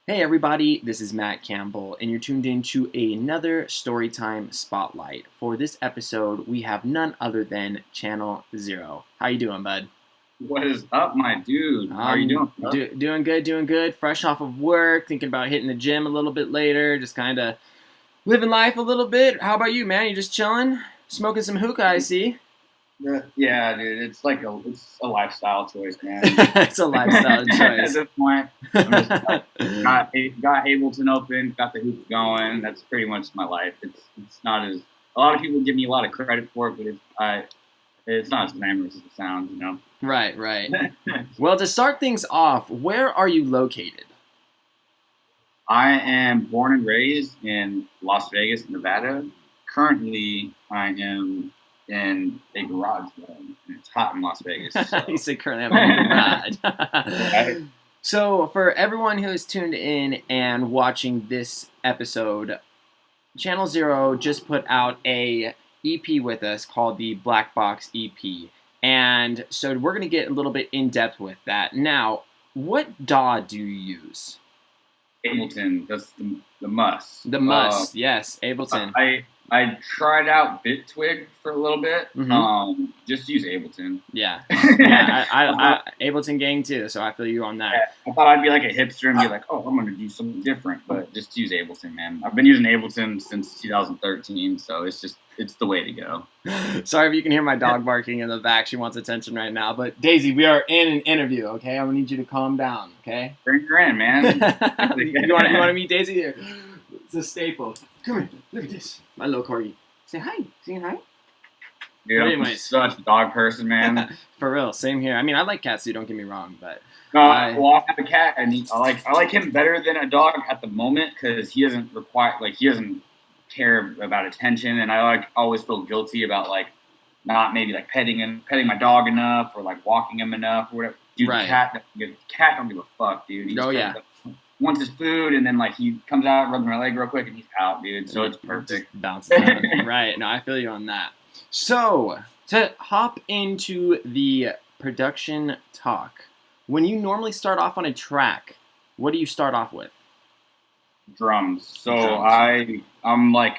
Hey everybody, this is Matt Campbell, and you're tuned in to another Storytime Spotlight. For this episode, we have none other than Channel0. How you doing, bud? What is up, my dude? How are you doing, bro? Doing good. Fresh off of work, thinking about hitting the gym a little bit later, just kind of living life a little bit. How about you, man? You just chilling? Smoking some hookah, I see. Yeah, dude, it's a lifestyle choice, man. It's a lifestyle At choice. this point, I'm just got Ableton open, got the hoop going. That's pretty much my life. It's not as a lot of people give me a lot of credit for it, but it's not as glamorous as it sounds, you know. Right. Well, to start things off, where are you located? I am born and raised in Las Vegas, Nevada. Currently, I am in a garage, and it's hot in Las Vegas. So. You said currently I'm in a garage. So, for everyone who is tuned in and watching this episode, Channel0 just put out a EP with us called the Black Box EP. And so we're going to get a little bit in depth with that. Now, what DAW do you use? Ableton, that's the must. The must, yes, Ableton. I tried out BitTwig for a little bit. Mm-hmm. Just use Ableton. Yeah. I Ableton gang too, so I feel you on that. Yeah, I thought I'd be like a hipster and be like, oh, I'm going to do something different, but just use Ableton, man. I've been using Ableton since 2013, so it's the way to go. Sorry if you can hear my dog barking in the back. She wants attention right now. But Daisy, we are in an interview, okay? I'm going to need you to calm down, okay? Bring her in, man. you want to meet Daisy here? It's a staple. Come here. Look at this. My little corgi. Say hi. Saying hi? Dude, I'm such a dog person, man. For real. Same here. I mean, I like cats too. Don't get me wrong, but I have a cat, and I like him better than a dog at the moment because he doesn't care about attention, and I always feel guilty about not maybe petting my dog enough or walking him enough or whatever. Dude, right. The cat don't give a fuck, dude. Yeah. Wants his food, and then he comes out, rubs my leg real quick, and he's out, dude. So it's perfect. Just bounces out. Right. No, I feel you on that. So to hop into the production talk, when you normally start off on a track, what do you start off with? Drums. So I'm a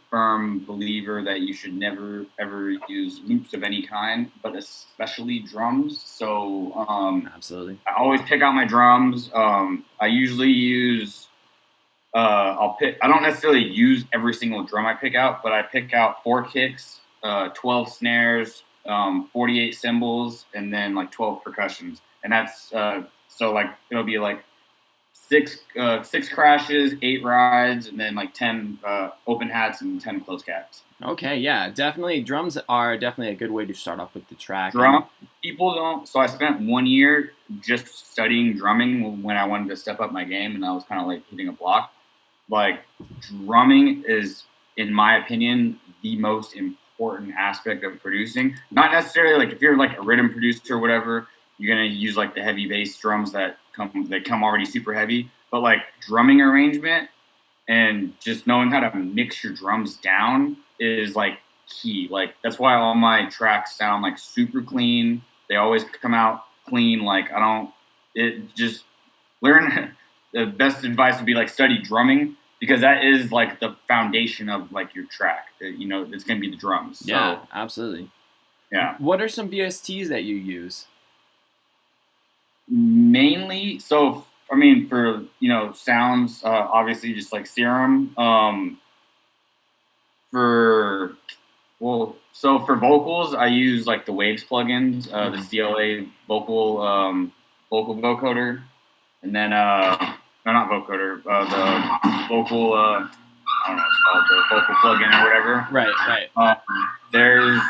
firm believer that you should never ever use loops of any kind, but especially drums. So absolutely, I always pick out my drums. I usually use I don't necessarily use every single drum I pick out, but I pick out 4 kicks, 12 snares, 48 cymbals, and then 12 percussions, and that's it'll be 6 crashes, 8 rides, and then 10 open hats and 10 closed caps. Okay, yeah, definitely. Drums are definitely a good way to start off with the track. People don't. So I spent 1 year just studying drumming when I wanted to step up my game, and I was kind of hitting a block. Drumming is, in my opinion, the most important aspect of producing. Not necessarily if you're a rhythm producer or whatever, you're gonna use the heavy bass drums that come already super heavy, but drumming arrangement and just knowing how to mix your drums down is key. That's why all my tracks sound super clean. They always come out clean. Learn. The best advice would be study drumming, because that is the foundation of your track. It's gonna be the drums. Yeah, so, absolutely. Yeah. What are some VSTs that you use? Mainly, so I mean, for sounds, obviously just Serum. For vocals, I use the Waves plugins, the CLA vocal vocoder, and then no, not vocoder, the vocal I don't know what it's called, the vocal plugin or whatever. Right. There's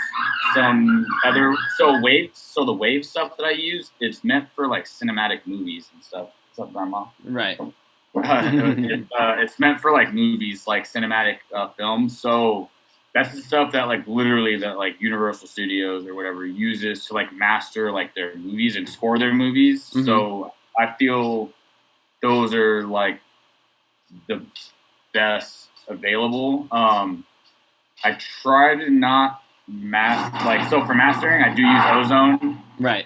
some other the wave stuff that I use, it's meant for cinematic movies and stuff. What's up, Grandma? Right. It's meant for movies, cinematic films. So that's the stuff that literally that Universal Studios or whatever uses to master their movies and score their movies. Mm-hmm. So I feel those are the best available. I try to not so for mastering, I do use Ozone. Right.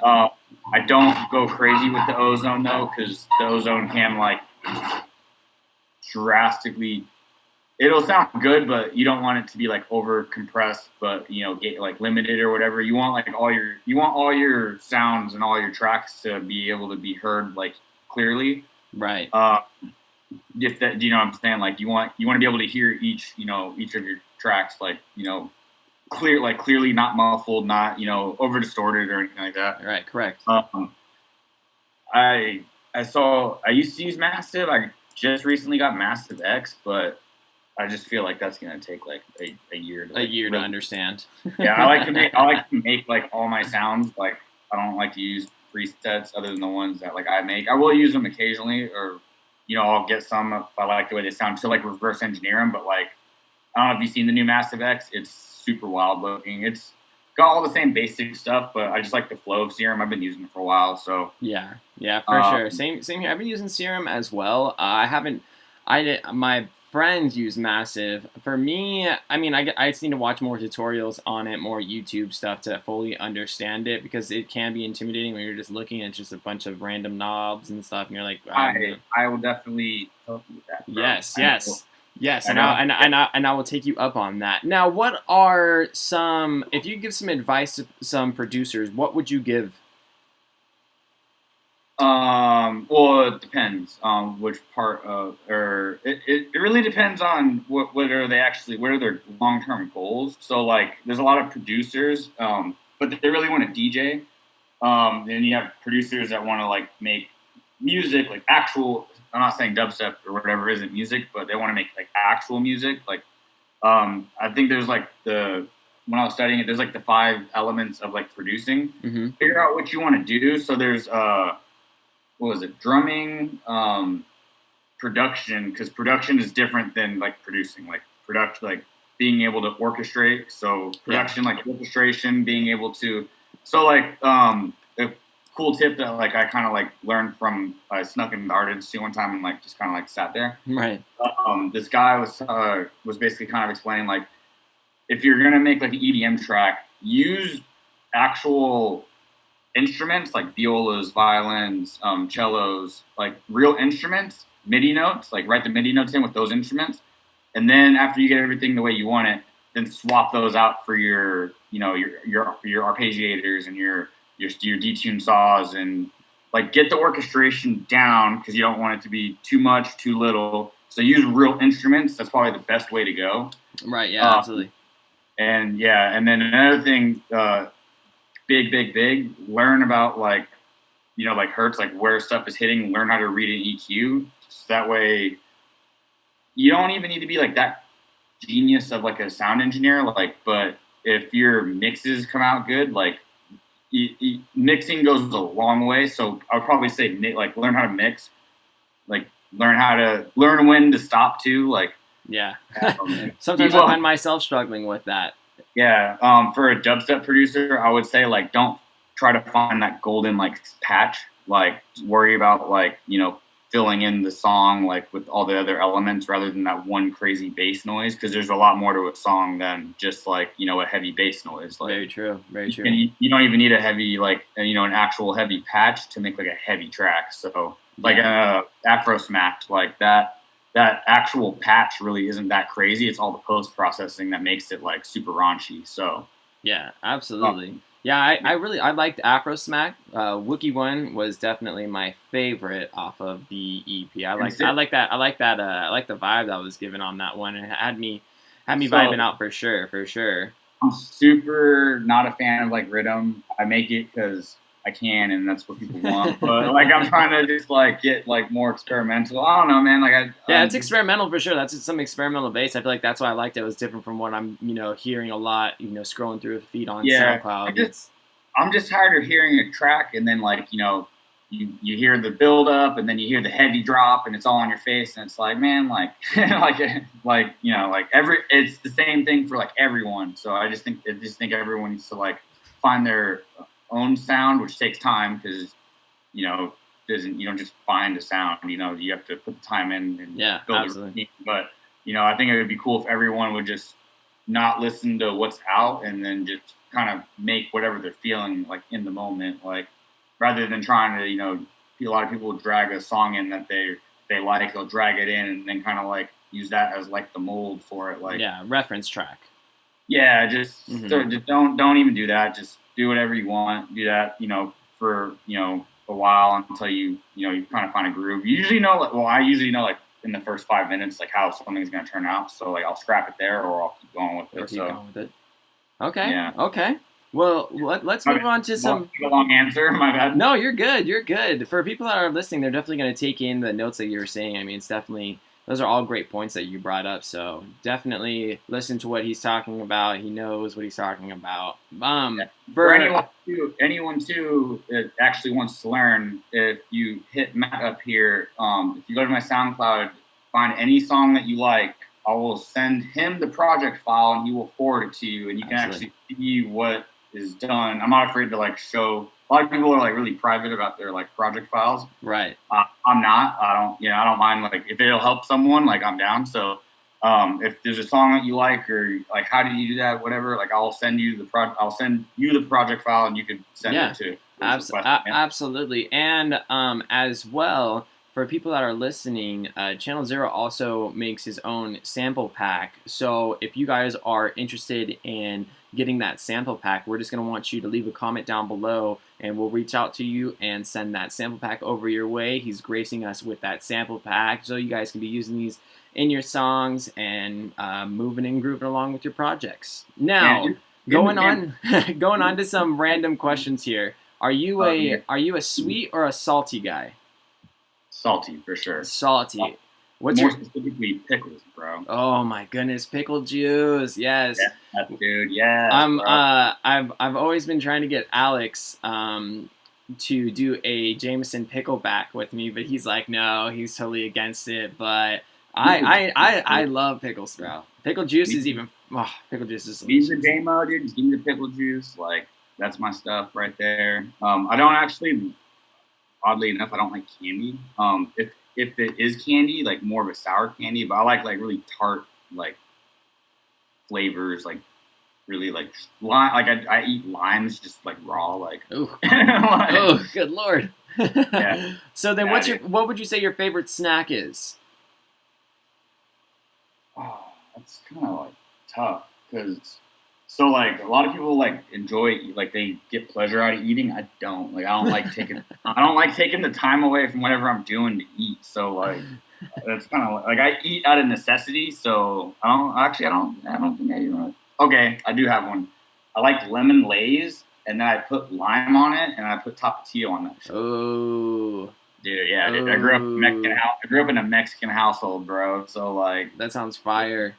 I don't go crazy with the ozone though, because the ozone can like drastically. It'll sound good, but you don't want it to be like over compressed, but get like limited or whatever. You want like all your sounds and all your tracks to be able to be heard like clearly. Right. If that, do you know what I'm saying? Like you want to be able to hear each of your tracks like clearly, not muffled, not over distorted or anything like that. Right. Correct. I used to use Massive. I just recently got Massive X, but I just feel like that's gonna take like a year to to understand. Yeah, I like to make like all my sounds. Like I don't like to use presets other than the ones that like I make. I will use them occasionally, or I'll get some if I like the way they sound to like reverse engineer them. But like I don't know if you've seen the new Massive X. It's super wild looking. It's got all the same basic stuff, but I just like the flow of Serum. I've been using it for a while, so yeah, for sure. Same here. I've been using Serum as well. My friends use Massive. For me, I mean, I just need to watch more tutorials on it, more YouTube stuff to fully understand it, because it can be intimidating when you're just looking at just a bunch of random knobs and stuff, and you're like, I will definitely help you with that. Bro. Yes, and I will take you up on that. Now, what are if you give some advice to some producers, what would you give? Well, it depends on which part of, or it really depends on what are their long-term goals. So like, there's a lot of producers, but they really want to DJ. Then you have producers that want to like make music, like actual. I'm not saying dubstep or whatever isn't music, but they want to make like actual music. Like, I think there's like when I was studying it, there's like the 5 elements of like producing. Mm-hmm. Figure out what you want to do. So there's what was it? Drumming, production, because production is different than like producing. Like production, like being able to orchestrate. So production, like orchestration, being able to. So like a cool tip that like I kind of like learned from I snuck in the art institute one time and like just kind of like sat there. Right. This guy was basically kind of explaining like, if you're gonna make like an EDM track, use actual instruments like violas, violins, cellos, like real instruments, MIDI notes, like write the MIDI notes in with those instruments. And then after you get everything the way you want it, then swap those out for your arpeggiators and your detune saws, and like get the orchestration down, because you don't want it to be too much, too little. So use real instruments. That's probably the best way to go. Right. Yeah, absolutely. And then another thing, big, learn about like hertz, like where stuff is hitting, learn how to read an EQ. So that way you don't even need to be like that genius of like a sound engineer, like, but if your mixes come out good, like mixing goes a long way. So I would probably say like learn how to mix, like learn when to stop too, like sometimes I find myself struggling with that. For a dubstep producer, I would say like don't try to find that golden like patch. Like worry about like filling in the song like with all the other elements rather than that one crazy bass noise, because there's a lot more to a song than just like a heavy bass noise. Like, very true. You don't even need a heavy like an actual heavy patch to make like a heavy track. So like Afro Smacked, like that actual patch really isn't that crazy. It's all the post processing that makes it like super raunchy. So yeah, absolutely. I liked Afro Smack. Wookie One was definitely my favorite off of the EP. I like that. I like the vibe that was given on that one. It had me vibing out for sure. I'm super not a fan of like rhythm. I make it because I can, and that's what people want. But like, I'm trying to just like get like more experimental. I don't know, man. Like, it's experimental for sure. That's some experimental bass. I feel like that's why I liked it. It was different from what I'm hearing a lot. Scrolling through the feed on SoundCloud. I'm just tired of hearing a track and then like you hear the build up and then you hear the heavy drop and it's all on your face, and it's like, man, like it's the same thing for like everyone. So I just think everyone needs to like find their own sound, which takes time, because you don't just find a sound. You have to put the time in and build the routine. But I think it would be cool if everyone would just not listen to what's out and then just kind of make whatever they're feeling like in the moment. Like rather than trying to, a lot of people drag a song in that they like, they'll drag it in and then kind of like use that as like the mold for it. Like, yeah, reference track. Yeah, just don't even do that. Just do whatever you want. Do that, for a while until you kind of find a groove. You usually know, I usually know like in the first 5 minutes like how something's gonna turn out. So like I'll scrap it there or I'll keep going with it. Okay. Yeah. Okay. Well, let's move on to some. A long answer. My bad. No, you're good. You're good. For people that are listening, they're definitely going to take in the notes that you were saying. I mean, it's definitely, those are all great points that you brought up. So definitely listen to what he's talking about. He knows what he's talking about. For anyone too that actually wants to learn, if you hit Matt up here, if you go to my SoundCloud, find any song that you like, I will send him the project file and he will forward it to you, and you can actually see what is done. I'm not afraid to like show. A lot of people are like really private about their like project files. Right. I'm not. I don't mind. Like if it'll help someone, like I'm down. So if there's a song that you like or like how did you do that, whatever, like I'll send you the project file and you can send it to. Absolutely. And as well, for people that are listening, Channel0 also makes his own sample pack. So if you guys are interested in getting that sample pack, we're just going to want you to leave a comment down below and we'll reach out to you and send that sample pack over your way. He's gracing us with that sample pack so you guys can be using these in your songs and moving and grooving along with your projects. Now, going on to some random questions here. Are you a sweet or a salty guy? Salty for sure. Salty. What's more specifically pickles, bro? Oh my goodness, pickle juice. Yes. Yeah, dude. Yeah. I've always been trying to get Alex to do a Jameson pickleback with me, but he's like, no, he's totally against it. But I love pickles, bro. Pickle juice is even. Oh, pickle juice is delicious. Use the J-Mo, dude. Just give me the pickle juice. Like that's my stuff right there. I don't actually. Oddly enough, I don't like candy. If it is candy, like more of a sour candy, but I like really tart like flavors, like really like lime. Like I eat limes just like raw, like. Ooh. Oh, good lord. Yeah. So then, what would you say your favorite snack is? Oh, that's kind of like tough because. So like a lot of people like enjoy like they get pleasure out of eating. I don't like taking the time away from whatever I'm doing to eat. So like that's kind of like I eat out of necessity. So I don't think I do. Okay, I do have one. I like lemon Lay's and then I put lime on it and I put Tapatio on that. Oh, dude, yeah, dude. I grew up in a Mexican household, bro. So like that sounds fire.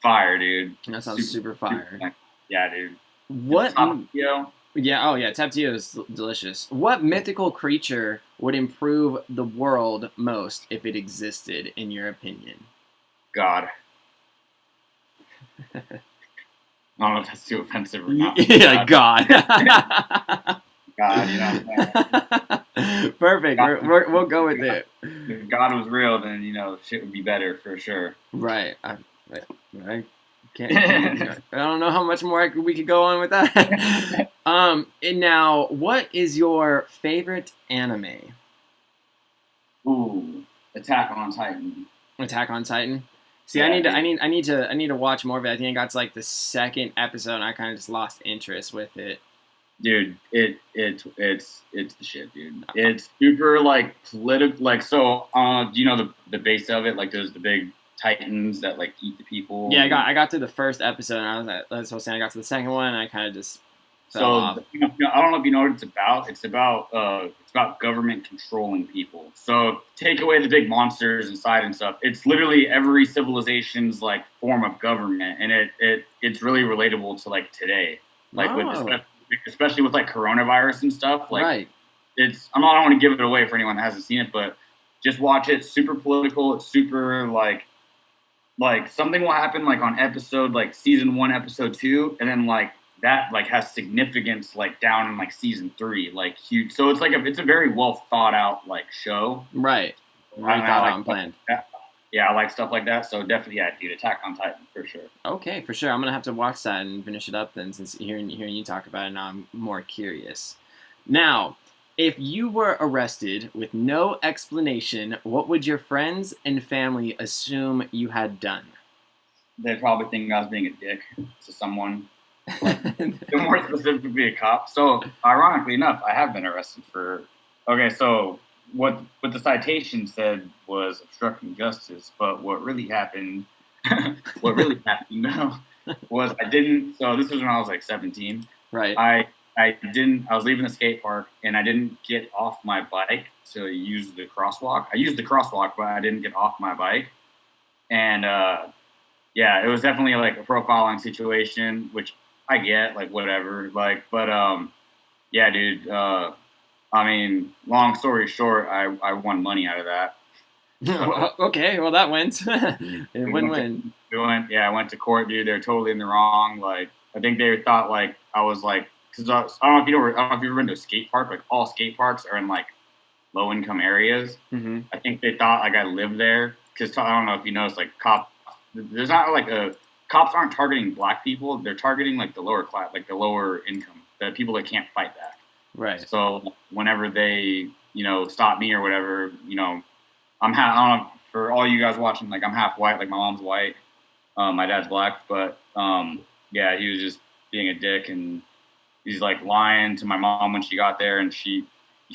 Fire, dude. That sounds super fire. Yeah, dude. What? Tapatio? Yeah. Oh, yeah. Tapatio is delicious. What mythical creature would improve the world most if it existed, in your opinion? God. I don't know if that's too offensive or not. Yeah, God. God, you know what I'm saying? Perfect. We'll go with it. If God was real, then shit would be better for sure. Right. I don't know how much more we could go on with that. And now, what is your favorite anime? Ooh, Attack on Titan. Attack on Titan. See, yeah, I need to watch more of it. I think I got to like the second episode, and I kind of just lost interest with it. Dude, it's the shit, dude. It's super like political. Like so, do you know the base of it? Like there's the big Titans that like eat the people. Yeah, I got to the first episode and I was like, that's what I was saying. I got to the second one and I kind of just fell off. I don't know if you know what it's about. It's about government controlling people. So take away the big monsters inside and stuff. It's literally every civilization's like form of government, and it's really relatable to like today, like especially with like coronavirus and stuff. Like right. I don't want to give it away for anyone that hasn't seen it, but just watch it. It's super political. It's super like something will happen like on episode like season 1, episode 2, and then like that like has significance like down in like season 3, like huge. So it's like it's a very well thought out like show. Right. Right. Thought planned. Yeah, I like stuff like that. So definitely, yeah, dude, Attack on Titan for sure. Okay, for sure. I'm gonna have to watch that and finish it up then, since hearing you talk about it now, I'm more curious. Now, if you were arrested with no explanation, what would your friends and family assume you had done? They'd probably think I was being a dick to someone. More specifically, a cop. So, ironically enough, I have been arrested for. Okay, so what the citation said was obstructing justice, but what really happened, was I didn't. So this was when I was like 17. Right. I didn't. I was leaving the skate park and I didn't get off my bike to use the crosswalk. I used the crosswalk, but I didn't get off my bike, and yeah, it was definitely like a profiling situation, which I get, like whatever, like, but yeah, dude. I mean, long story short, I won money out of that. So, okay, well that went win-win. I went to court, dude. They're totally in the wrong. Like, I think they thought like I was like, because I don't know if you know, I don't know if you've ever been to a skate park. Like all skate parks are in like low income areas. Mm-hmm. I think they thought like I lived there because I don't know if you noticed, like cops. There's not like cops aren't targeting black people. They're targeting like the lower class, like the lower income, the people that can't fight back. Right. So whenever they, stop me or whatever, I don't know, for all you guys watching, like I'm half white, like my mom's white, my dad's black, but yeah, he was just being a dick and he's like lying to my mom when she got there and he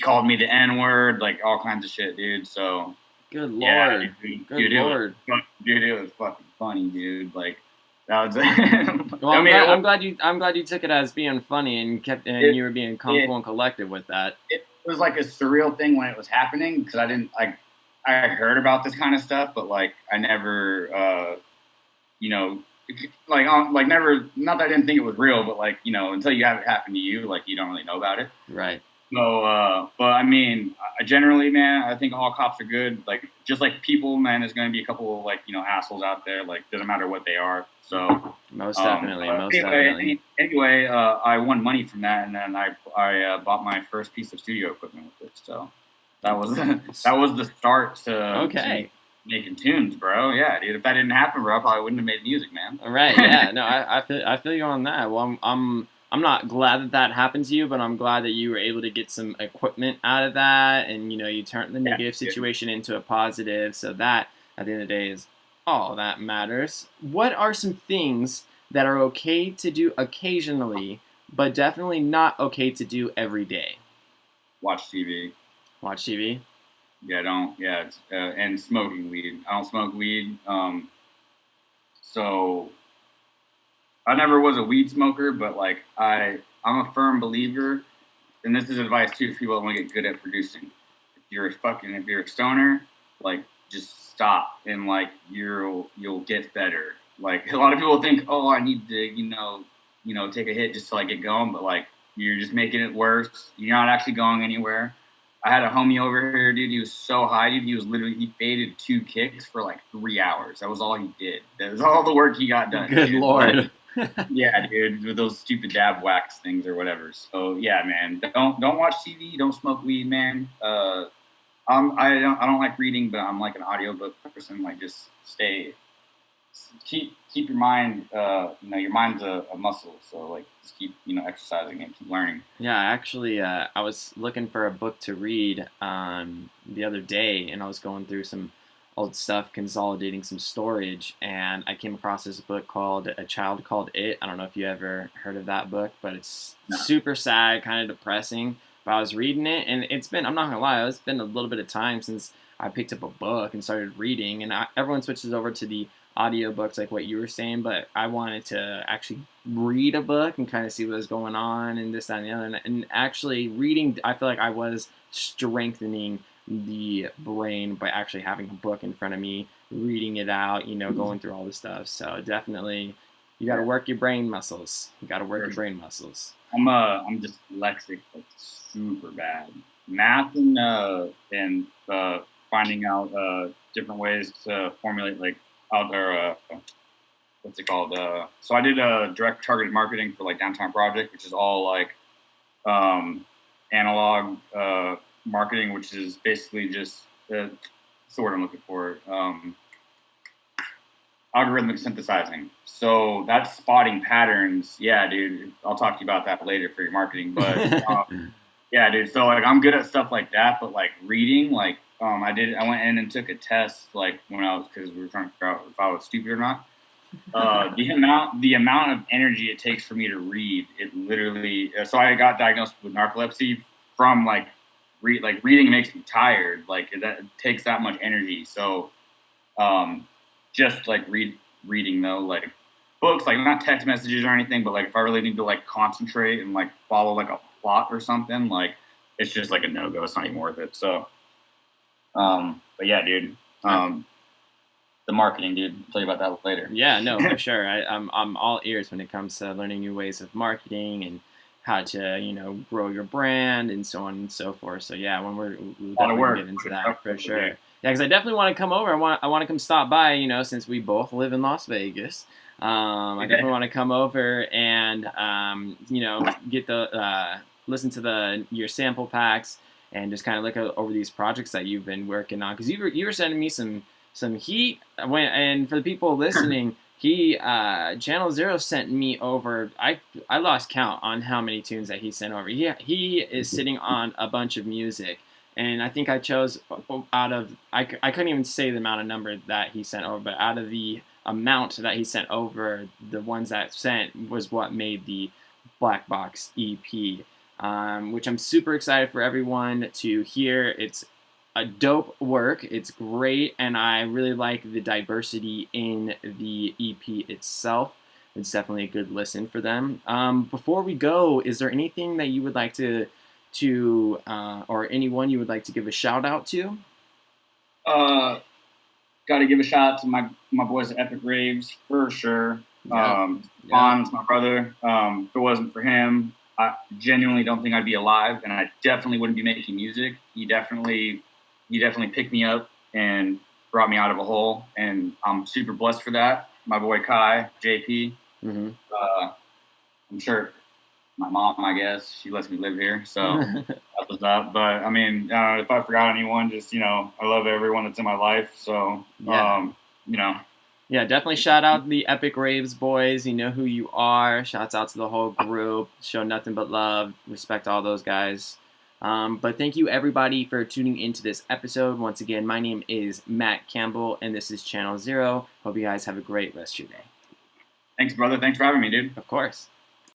called me the N-word, like all kinds of shit, dude. So good lord, yeah, good lord, dude, it was fucking funny, dude. Like that was. Well, I'm glad you took it as being funny and you were being cool and collected with that. It was like a surreal thing when it was happening because I didn't like. I heard about this kind of stuff, but like I never, like never. Not that I didn't think it was real, but like until you have it happen to you, like you don't really know about it. Right. So, but I mean, generally, man, I think all cops are good. Like, just like people, man, there's going to be a couple of like assholes out there. Like, doesn't matter what they are. So most definitely. Definitely. Anyway, I won money from that, and then I bought my first piece of studio equipment with it. So that was the start to making tunes, bro. Yeah, dude. If that didn't happen, bro, I probably wouldn't have made music, man. Right. Yeah. No, I feel you on that. Well, I'm not glad that happened to you, but I'm glad that you were able to get some equipment out of that, and you turned the negative situation into a positive. So that, at the end of the day, is all that matters. What are some things that are okay to do occasionally, but definitely not okay to do every day? Watch TV. Watch TV. Yeah, and smoking weed. I don't smoke weed. So I never was a weed smoker, but like I'm a firm believer, and this is advice too for people that want to get good at producing. If you're a stoner, like just stop and like you'll get better. Like a lot of people think, oh, I need to take a hit just to like get going, but like you're just making it worse. You're not actually going anywhere. I had a homie over here, dude. He was so high, dude. He faded 2 kicks for like 3 hours. That was all he did. That was all the work he got done. Good lord. Yeah, dude, with those stupid dab wax things or whatever. So yeah, man, don't watch TV. Don't smoke weed, man. I don't like reading, but I'm like an audiobook person. Like just keep your mind. Your mind's a muscle. So like just keep exercising and keep learning. Yeah, actually, I was looking for a book to read the other day, and I was going through some old stuff, consolidating some storage, and I came across this book called A Child Called It. I don't know if you ever heard of that book, but it's super sad, kind of depressing. But I was reading it, and I'm not gonna lie, it's been a little bit of time since I picked up a book and started reading, and everyone switches over to the audiobooks like what you were saying, but I wanted to actually read a book and kind of see what was going on and this, that, and the other. And actually reading, I feel like I was strengthening the brain by actually having a book in front of me, reading it out, going through all the stuff. So definitely, you got to work your brain muscles. I'm dyslexic, like super bad. Math and finding out different ways to formulate like what's it called? So I did direct targeted marketing for like Downtown Project, which is all like analog marketing, which is basically just the word I'm looking for. Algorithmic synthesizing. So that's spotting patterns. Yeah, dude. I'll talk to you about that later for your marketing. But Yeah, dude. So like I'm good at stuff like that, but like reading, like I went in and took a test like when I was because we were trying to figure out if I was stupid or not. The amount of energy it takes for me to read, it literally. So I got diagnosed with narcolepsy from like reading makes me tired. Like it takes that much energy. So um, just like reading though, like books, like not text messages or anything, but like if I really need to like concentrate and like follow like a plot or something, like it's just like a no go. It's not even worth it. So, but yeah, dude. The marketing, dude. I'll tell you about that later. Yeah, no, for sure. I'm all ears when it comes to learning new ways of marketing and how to grow your brand and so on and so forth. So yeah, we'll definitely get into that for sure. Yeah, because I definitely want to come over. I want to come stop by. Since we both live in Las Vegas, I definitely want to come over and get the listen to your sample packs and just kind of look over these projects that you've been working on. Because you were sending me some heat. And for the people listening, Channel0 sent me over. I lost count on how many tunes that he sent over. He is sitting on a bunch of music, and I think I chose out of I couldn't even say the amount of number that he sent over, but out of the amount that he sent over, the ones that sent was what made the Black Box EP. Which I'm super excited for everyone to hear. It's a dope work. It's great, and I really like the diversity in the EP itself. It's definitely a good listen for them. Before we go, is there anything that you would like to or anyone you would like to give a shout out to? Got to give a shout out to my boys at Epic Raves for sure. Hans, my brother. If it wasn't for him, I genuinely don't think I'd be alive, and I definitely wouldn't be making music. He definitely picked me up and brought me out of a hole, and I'm super blessed for that. My boy Kai, JP. Mm-hmm. I'm sure my mom, I guess, she lets me live here, so that's what's up. But I mean, if I forgot anyone, just I love everyone that's in my life. So Yeah, definitely shout out the Epic Raves boys. You know who you are. Shouts out to the whole group. Show nothing but love. Respect all those guys. But thank you everybody for tuning into this episode. Once again, my name is Matt Campbell, and this is Channel0. Hope you guys have a great rest of your day. Thanks, brother. Thanks for having me, dude. Of course.